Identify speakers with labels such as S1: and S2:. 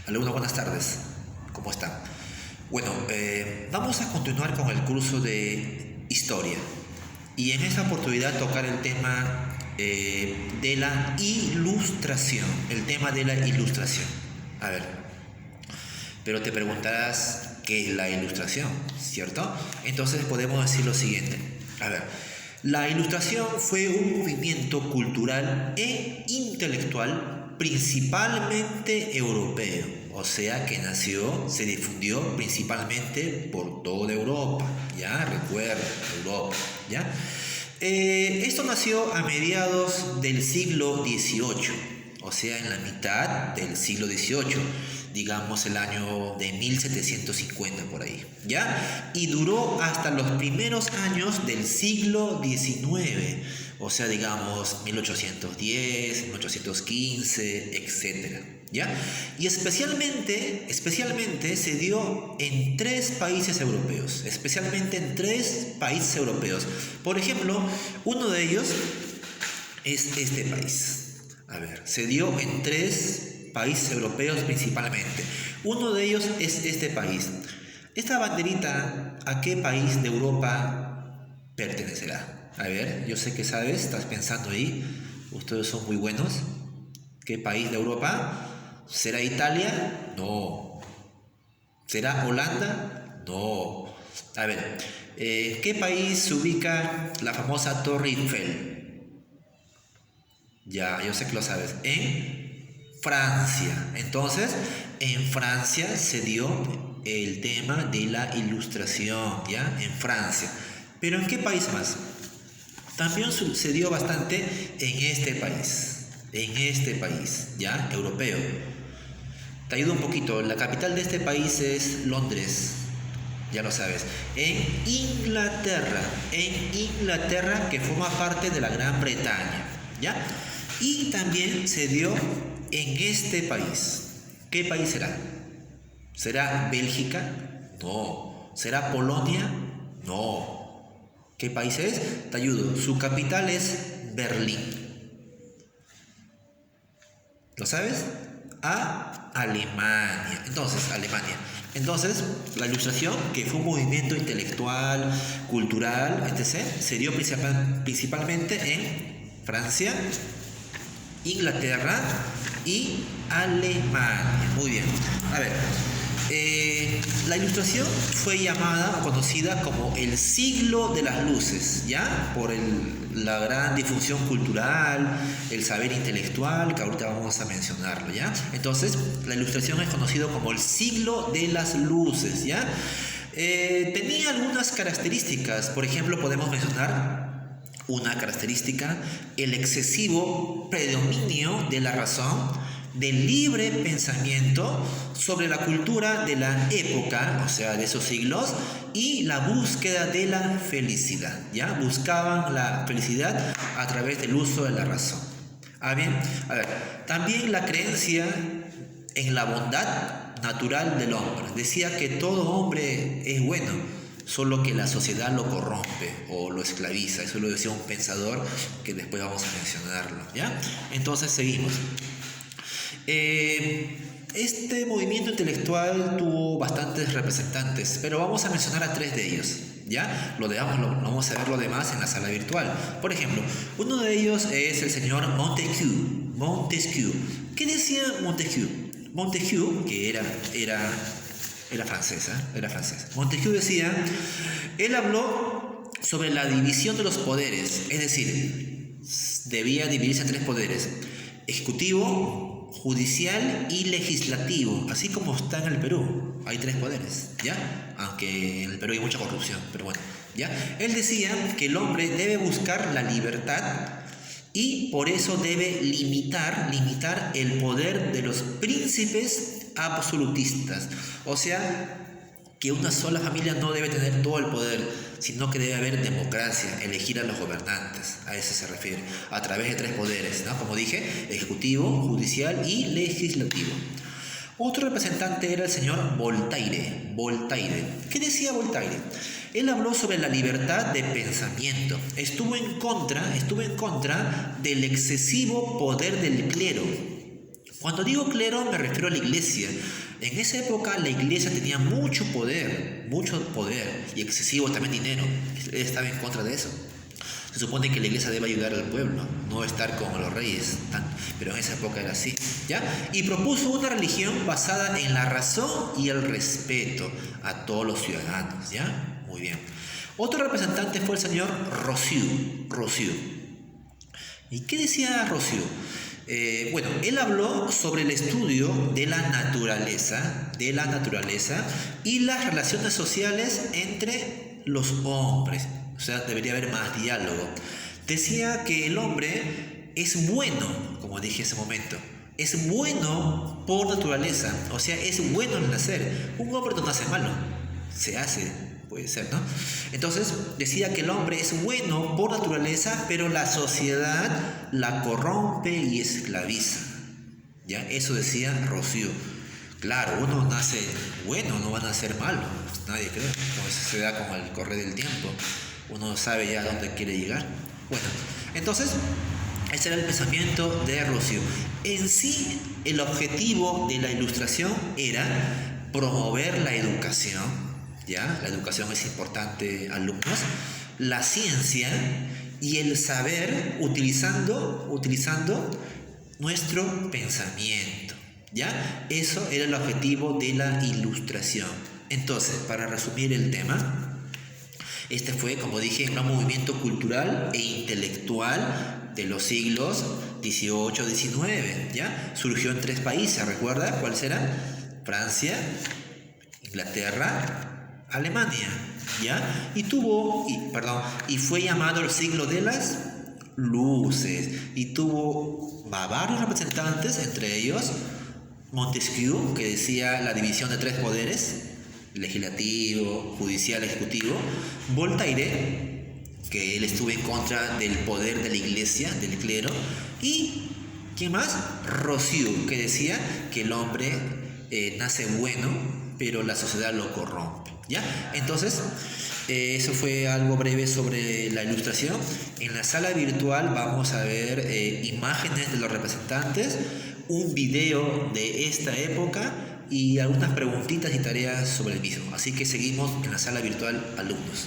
S1: Alumnos, buenas tardes. ¿Cómo están? Bueno, vamos a continuar con el curso de historia y en esta oportunidad tocar el tema de la ilustración. El tema de la ilustración. A ver, pero te preguntarás qué es la ilustración, ¿cierto? Entonces podemos decir lo siguiente. A ver, la ilustración fue un movimiento cultural e intelectual principalmente europeo, o sea que se difundió principalmente por toda Europa, ¿ya? Recuerda, Europa, ¿ya? Esto nació a mediados del siglo XVIII, o sea, en la mitad del siglo XVIII, digamos el año de 1750 por ahí, ¿ya? Y duró hasta los primeros años del siglo XIX, o sea, digamos 1810, 1815, etcétera, ¿ya? Y especialmente se dio en tres países europeos, Por ejemplo, uno de ellos es este país. A ver, se dio en tres países europeos principalmente. Uno de ellos es este país. Esta banderita, ¿a qué país de Europa pertenecerá? A ver, yo sé que sabes, estás pensando ahí. Ustedes son muy buenos. ¿Qué país de Europa? ¿Será Italia? No. ¿Será Holanda? No. A ver, ¿qué país se ubica la famosa Torre Eiffel? Ya, yo sé que lo sabes. En Francia. Entonces, en Francia se dio el tema de la ilustración, ¿ya? En Francia. Pero ¿en qué país más? También sucedió bastante en este país, ¿ya? Europeo. Te ayudo un poquito. La capital de este país es Londres. Ya lo sabes. En Inglaterra, que forma parte de la Gran Bretaña, ¿ya? Y también se dio en este país. ¿Qué país será? ¿Será Bélgica? No. ¿Será Polonia? No. ¿Qué país es? Te ayudo. Su capital es Berlín. ¿Lo sabes? Alemania. Entonces, la ilustración, que fue un movimiento intelectual, cultural, etc., se dio principalmente en Francia, Inglaterra y Alemania. Muy bien. A ver, la ilustración fue llamada o conocida como el siglo de las luces, ¿ya? Por la gran difusión cultural, el saber intelectual, que ahorita vamos a mencionarlo, ¿ya? Entonces, la ilustración es conocido como el siglo de las luces, ¿ya? Tenía algunas características. Por ejemplo, podemos mencionar una característica: el excesivo predominio de la razón, del libre pensamiento sobre la cultura de la época, o sea, de esos siglos, y la búsqueda de la felicidad, ¿ya? Buscaban la felicidad a través del uso de la razón. Bien, a ver, también la creencia en la bondad natural del hombre. Decía que todo hombre es bueno, solo que la sociedad lo corrompe o lo esclaviza. Eso lo decía un pensador que después vamos a mencionarlo, ¿ya? Entonces seguimos. Este movimiento intelectual tuvo bastantes representantes, pero vamos a mencionar a tres de ellos, ¿ya? Vamos a ver lo demás en la sala virtual. Por ejemplo, uno de ellos es el señor Montesquieu. ¿Qué decía Montesquieu? Montesquieu, que era francés. Montesquieu decía, él habló sobre la división de los poderes, es decir, debía dividirse en tres poderes: ejecutivo, judicial y legislativo, así como está en el Perú. Hay tres poderes, ¿ya? Aunque en el Perú hay mucha corrupción, pero bueno, ¿ya? Él decía que el hombre debe buscar la libertad y por eso debe limitar el poder de los príncipes absolutistas. O sea, que una sola familia no debe tener todo el poder, sino que debe haber democracia, elegir a los gobernantes. A eso se refiere, a través de tres poderes, ¿no? Como dije, ejecutivo, judicial y legislativo. Otro representante era el señor Voltaire. ¿Qué decía Voltaire? Él habló sobre la libertad de pensamiento. Estuvo en contra del excesivo poder del clero. Cuando digo clero me refiero a la iglesia. En esa época la iglesia tenía mucho poder y excesivo también dinero. Él estaba en contra de eso. Se supone que la iglesia debe ayudar al pueblo, no estar como los reyes, pero en esa época era así, ¿ya? Y propuso una religión basada en la razón y el respeto a todos los ciudadanos, ¿ya? Muy bien. Otro representante fue el señor Rossiu. ¿Y qué decía Rossiu? Bueno, él habló sobre el estudio de la naturaleza y las relaciones sociales entre los hombres. O sea, debería haber más diálogo. Decía que el hombre es bueno, como dije en ese momento. Es bueno por naturaleza. O sea, es bueno al nacer. Un hombre no nace malo. Se hace, puede ser, ¿no? Entonces, decía que el hombre es bueno por naturaleza, pero la sociedad la corrompe y esclaviza. ¿Ya? Eso decía Rossiu. Claro, uno nace bueno, no va a nacer malo. Pues nadie cree. Como eso se da con el correr del tiempo. Uno sabe ya a dónde quiere llegar. Bueno, entonces, ese era el pensamiento de Rossiu. En sí, el objetivo de la Ilustración era promover la educación, ¿ya? La educación es importante, alumnos, la ciencia y el saber utilizando nuestro pensamiento, ¿ya? Eso era el objetivo de la Ilustración. Entonces, para resumir el tema, este fue, como dije, un movimiento cultural e intelectual de los siglos XVIII-XIX, ¿ya? Surgió en 3 países, ¿recuerda? ¿Cuáles eran? Francia, Inglaterra, Alemania, ¿ya? Y fue llamado el siglo de las luces, y tuvo varios representantes, entre ellos Montesquieu, que decía la división de 3 poderes, legislativo, judicial, ejecutivo. Voltaire, que él estuvo en contra del poder de la iglesia, del clero. Y ¿quién más? Rossiu, que decía que el hombre nace bueno, pero la sociedad lo corrompe, ¿ya? Entonces, eso fue algo breve sobre la Ilustración. En la sala virtual vamos a ver imágenes de los representantes, un video de esta época y algunas preguntitas y tareas sobre el mismo. Así que seguimos en la sala virtual, alumnos.